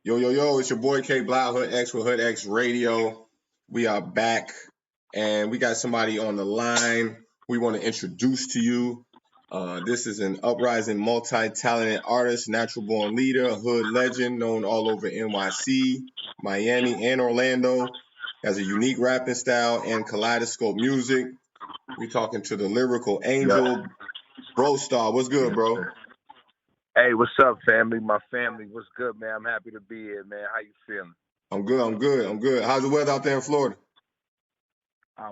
Yo, yo, yo, it's your boy K Block, Hood X with Hood X Radio. We are back and we got somebody on the line we want to introduce to you. This is an uprising, multi-talented artist, natural born leader, a hood legend known all over NYC, Miami, and Orlando. Has a unique rapping style and kaleidoscope music. We talking to the lyrical Yeah. angel, Brostar. What's good, Yes, bro? sir. Hey, what's up, family? My family, what's good, man? I'm happy to be here, man. How you feeling? I'm good, I'm good, I'm good. How's the weather out there in Florida?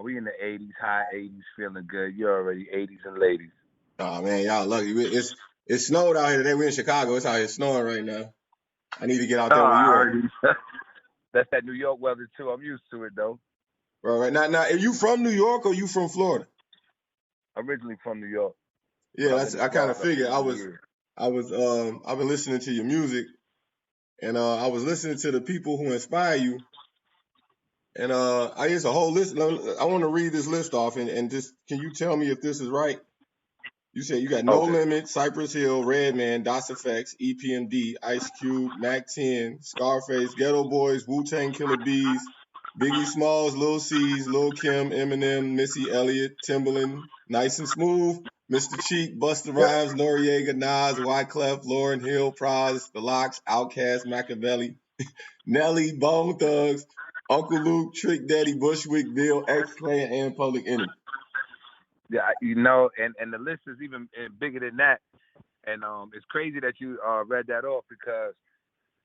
We in the 80s, high 80s, feeling good. You already 80s and ladies. Oh man, y'all lucky. It's snowed out here today. We're in Chicago. It's out here snowing right now. I need to get out Oh, there where I you at, heard you. That's that New York weather too. I'm used to it though. bro. Right now, are you from New York or you from Florida? Originally from New York, but Yeah, I've that's. been in I kind of Florida figured. over the years. I've been listening to your music, and I was listening to the people who inspire you, and I guess a whole list. I want to read this list off, and just can you tell me if this is right? You said you got No Okay. Limit, Cypress Hill, Redman, DOS Effects, EPMD, Ice Cube, Mac 10, Scarface, Ghetto Boys, Wu Tang Killer Bees, Biggie Smalls, Lil C's, Lil Kim, Eminem, Missy Elliott, Timbaland, Nice and Smooth, Mr. Cheek, Busta Yep. Rhymes, Noriega, Nas, Wyclef, Lauryn Hill, Pras, The Lox, Outkast, Machiavelli, Nelly, Bone Thugs, Uncle Luke, Trick Daddy, Bushwick Bill, X Clan, and Public Enemy. Yeah, and the list is even bigger than that. And it's crazy that you read that off because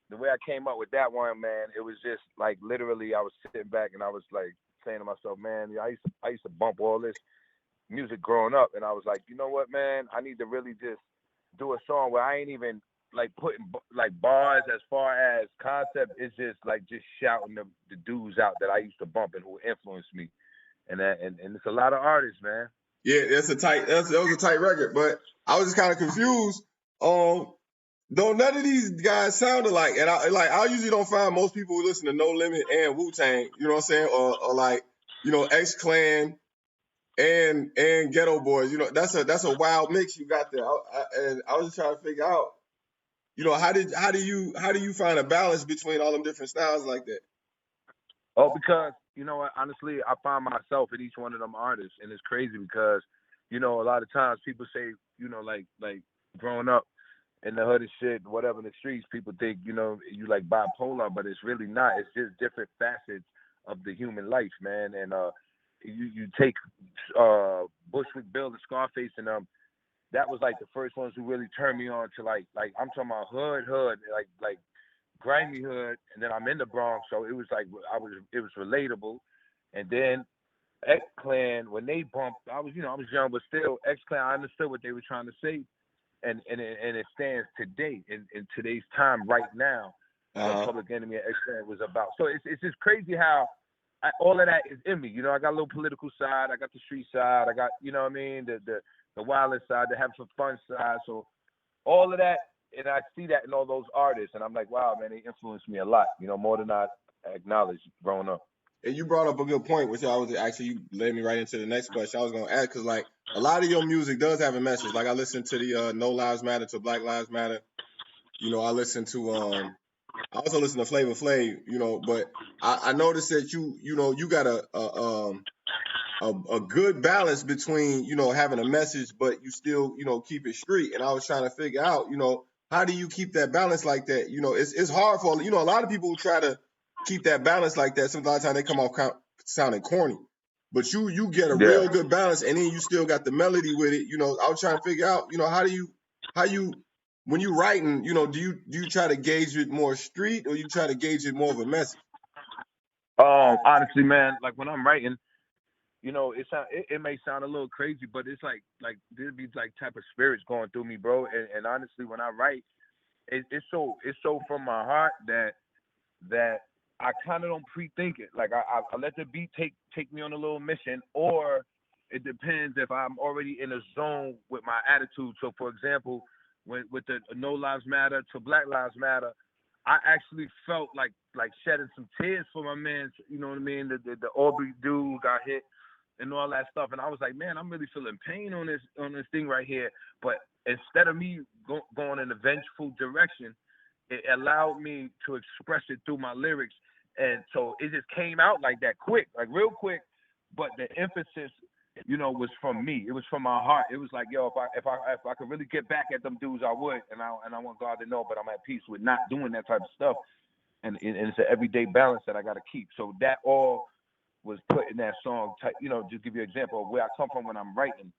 the way I came up with that one, man, it was just like literally I was sitting back and I was like saying to myself, man, yeah, I used to bump all this music growing up, and I was like, you know what, man, I need to really just do a song where I ain't even like putting like bars as far as concept. It's just like just shouting the dudes out that I used to bump and who influenced me, and it's a lot of artists, man. Yeah, that was a tight record, but I was just kind of confused. Though none of these guys sound alike, and I usually don't find most people who listen to No Limit and Wu Tang, you know what I'm saying, or like X Clan and Ghetto Boys, that's a wild mix you got there. And I was just trying to figure out, how do you find a balance between all them different styles like that? Oh, because you know what? Honestly, I find myself in each one of them artists, and it's crazy because a lot of times people say, like growing up in the hood and shit, whatever in the streets, people think you like bipolar, but it's really not. It's just different facets of the human life, man. And you take Bushwick Bill and Scarface, and that was like the first ones who really turned me on to like I'm talking about hood, like grimy hood, and then I'm in the Bronx, so it was like it was relatable. And then X Clan, when they bumped, I was young, but still X Clan, I understood what they were trying to say, and it stands today in today's time right now. What Uh huh. Public Enemy and X Clan was about. So it's just crazy how all of that is in me. I got a little political side, I got the street side, I got what I mean, the wildest side, the have some fun side. So all of that, and I see that in all those artists, and I'm like, wow, man, they influenced me a lot, more than I acknowledged growing up. And you brought up a good point, which I was actually you led me right into the next question. I was gonna ask because like a lot of your music does have a message. Like I listened to the No Lives Matter to Black Lives Matter. I listened to I also listen to Flavor Flav. But I noticed that you got a good balance between having a message, but you still keep it street. And I was trying to figure out how do you keep that balance like that? It's hard for a lot of people who try to keep that balance like that. Sometimes they come off sounding corny, but you get a Yeah. real good balance, and then you still got the melody with it. I was trying to figure out how you when you writing, do you try to gauge it more street or you try to gauge it more of a message? Honestly, man, like when I'm writing, it may sound a little crazy, but it's like there be like type of spirits going through me, bro. And honestly, when I write, it's so from my heart that I kind of don't pre-think it. Like I let the beat take me on a little mission, or it depends if I'm already in a zone with my attitude. So, for example, with the No Lives Matter to Black Lives Matter, I actually felt like shedding some tears for my man. You know what I mean? The Aubrey dude got hit and all that stuff, and I was like, man, I'm really feeling pain on this thing right here. But instead of me going in a vengeful direction, it allowed me to express it through my lyrics, and so it just came out like that, quick, like real quick. But the emphasis, was from me. It was from my heart. It was like, yo, if I could really get back at them dudes, I would, and I want God to know. But I'm at peace with not doing that type of stuff, and it's an everyday balance that I got to keep. So that all was put in that song. Just give you an example of where I come from when I'm writing.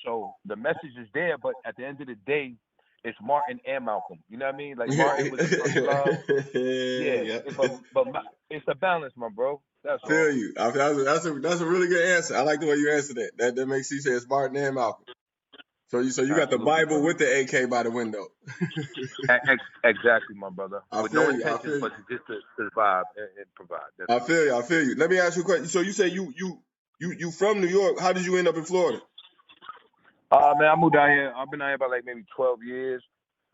So the message is there, but at the end of the day, it's Martin and Malcolm. You know what I mean? Like Martin was the first love. Yeah, Yeah. it's a balance, my bro. That's I all. feel you. That's a really good answer. I like the way you answered that. That makes you say it's Martin and Malcolm. So you got the Absolutely, Bible brother. with the AK by the window. Exactly, my brother. I With no feel you. I intentions, feel but you. just to survive and provide. That's I it. feel you. I feel you. Let me ask you a question. So you say you from New York. How did you end up in Florida? Man, I moved out here. I've been out here about like maybe 12 years.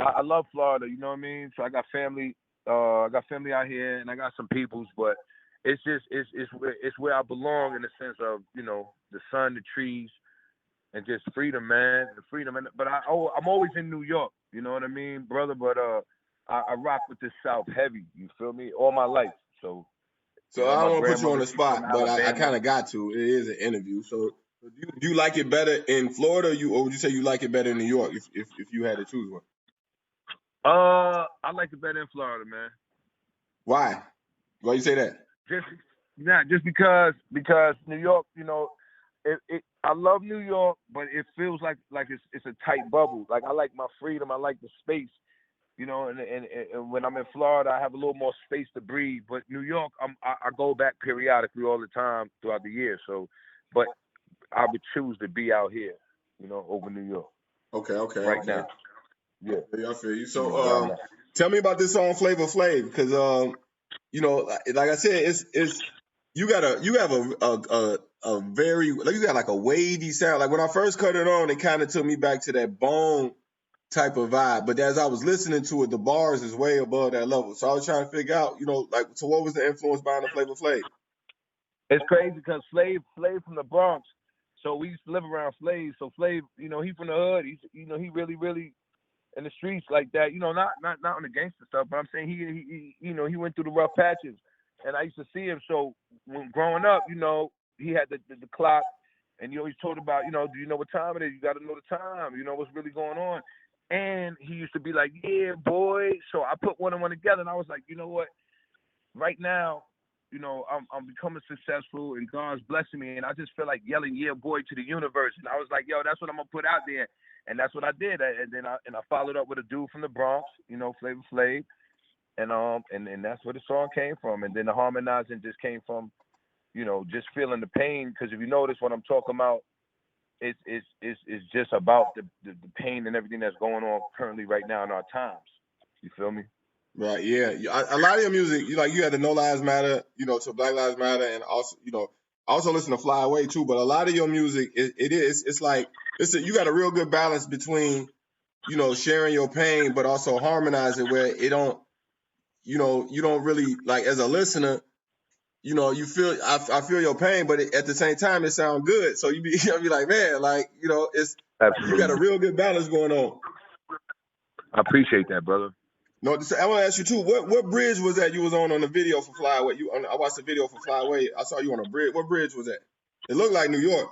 I love Florida. You know what I mean? So I got family. I got family out here, and I got some peoples. But it's just it's where I belong in the sense of the sun, the trees, and just freedom, man. The freedom. But I'm always in New York. You know what I mean, brother? But I rock with the South heavy. You feel me? All my life. So So I my don't want to put you on grandmother, the she's from spot, but I Alabama. kind of got to. It is an interview. So do you like it better in Florida, or would you say you like it better in New York if you had to choose one? I like it better in Florida, man. Why? Why you say that? Just just because New York, I love New York, but it feels like it's a tight bubble. Like I like my freedom, I like the space, and when I'm in Florida, I have a little more space to breathe. But New York, I go back periodically all the time throughout the year. So, but I would choose to be out here, over New York right Okay. now. Yeah, I feel you. right So now. tell me about this song Flavor Flav, because like I said, it's you have a very, like, you got like a wavy sound. Like when I first cut it on, it kind of took me back to that bone type of vibe. But as I was listening to it, the bars is way above that level. So I was trying to figure out, so what was the influence behind the Flavor Flav? It's crazy because Flav from the Bronx, so we used to live around Flav. So Flav, he from the hood. He's, he really in the streets like that. Not on the gangster stuff, but I'm saying he went through the rough patches, and I used to see him. So when growing up, he had the clock, and he always told about, do you know what time it is? You got to know the time. You know what's really going on. And he used to be like, yeah, boy. So I put one and one together, and I was like, you know what? Right now, I'm becoming successful and God's blessing me, and I just feel like yelling "yeah, boy" to the universe. And I was like, yo, that's what I'm gonna put out there, and that's what I did. And then I followed up with a dude from the Bronx, Flavor Flav, and that's where the song came from. And then the harmonizing just came from, just feeling the pain. Because if you notice what I'm talking about, it's just about the pain and everything that's going on currently right now in our times. You feel me? Right, yeah. A lot of your music, you had the No Lives Matter, to Black Lives Matter, and also, I also listen to Fly Away too. But a lot of your music, it's like you got a real good balance between, sharing your pain, but also harmonize it where it don't, you don't really, like, as a listener, you feel, I feel your pain, but at the same time it sounds good. So you be like, man, like, you got a Absolutely. real good balance going on. I appreciate that, brother. No, so I want to ask you too. What bridge was that you was on the video for Flyway? I watched the video for Flyway. I saw you on a bridge. What bridge was that? It looked like New York,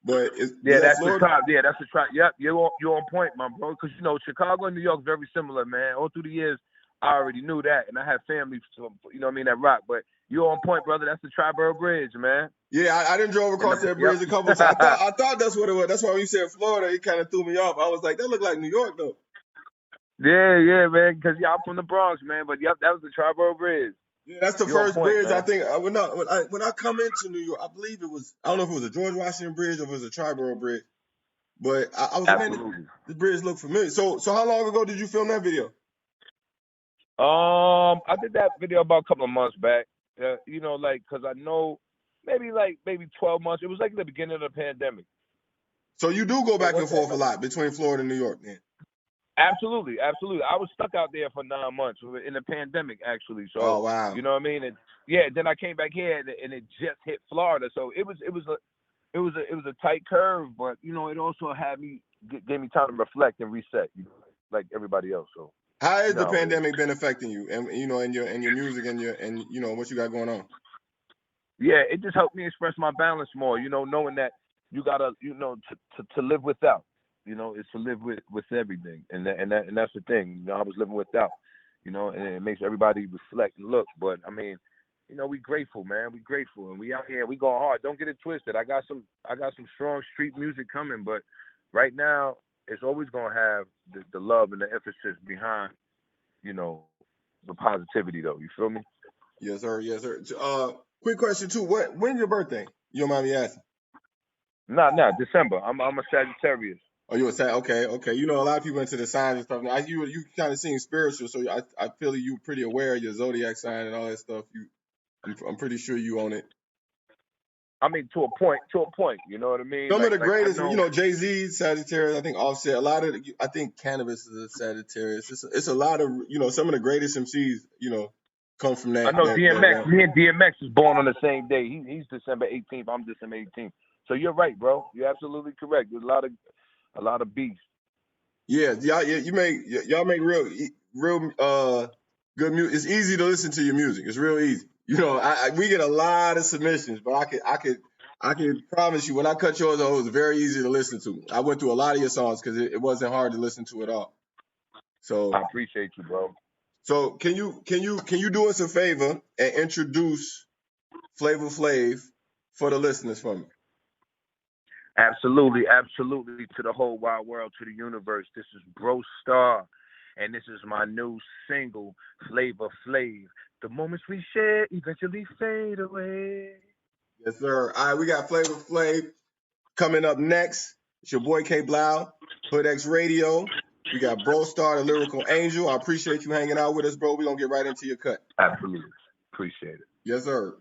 but was Yeah, that that's the Florida? top. Yeah, that's the top. Yep, you're on point, my bro. Because Chicago and New York very similar, man. All through the years, I already knew that, and I have family, that rock. But you're on point, brother. That's the Tri-Borough Bridge, man. Yeah, I didn't drove across that bridge a couple of times. I thought that's what it was. That's why when you said Florida, it kind of threw me off. I was like, that looked like New York though. Yeah, man. Because I'm from the Bronx, man. But yep, that was the Tri-Borough Bridge. Yeah, that's the You're on first point, bridge I man. think. When I come into New York, I believe it was. I don't know if it was a George Washington Bridge or if it was a Triborough Bridge. But I was like, man, Absolutely. this bridge looked familiar. So how long ago did you film that video? I did that video about a couple of months back. Because I know maybe 12 months. It was like the beginning of the pandemic. So you do go So back and what's that? forth a lot between Florida and New York, then? Absolutely. I was stuck out there for 9 months in the pandemic, actually. So Oh wow. you know what I mean? And yeah, then I came back here and it just hit Florida. So it was a tight curve, but it also had me gave me time to reflect and reset, like everybody else. So How has the No, pandemic been affecting you, and in your music and what you got going on? yeah, it just helped me express my balance more. Knowing that you gotta, to live without. Is to live with everything, and that's the thing. I was living without. And it makes everybody reflect and look. But I mean, we grateful, man. We grateful, and we out here. We going hard. Don't get it twisted. I got some strong street music coming, but right now it's always gonna have the love and the emphasis behind, the positivity, though. You feel me? Yes, sir. Yes, sir. Quick question too. When's your birthday? You don't mind me asking? Nah, December. I'm a Sagittarius. Oh, you a Sag? Okay, okay. A lot of people into the signs and stuff. Now, you kind of seem spiritual, so I feel you pretty aware of your zodiac sign and all that stuff. I'm pretty sure you own it. I mean, to a point. You know what I mean? Some of the Like I greatest, know. Jay-Z, Sagittarius. I think Offset. A lot of, I think Cannabis is a Sagittarius. It's a lot of, some of the greatest MCs, come from I that. know That DMX. Me and DMX is born on the same day. He's December 18th. I'm December 18th. So you're right, bro. You're absolutely correct. There's a lot of beats. Yeah, y'all make real good music. It's easy to listen to your music. It's real easy. We get a lot of submissions, but I could promise you when I cut yours, it was very easy to listen to. I went through a lot of your songs because it wasn't hard to listen to at all. So I appreciate you, bro. So can you do us a favor and introduce Flavor Flav for the listeners for me? Absolutely to the whole wide world, to the universe. This is Brostar, and this is my new single, Flavor Flav. The moments we share eventually fade away. Yes, sir. All right, we got Flavor Flav coming up next. It's your boy K Blau, Hood X Radio. We got Brostar, the Lyrical Angel. I appreciate you hanging out with us, bro. We're gonna get right into your cut. Absolutely. Appreciate it. Yes, sir.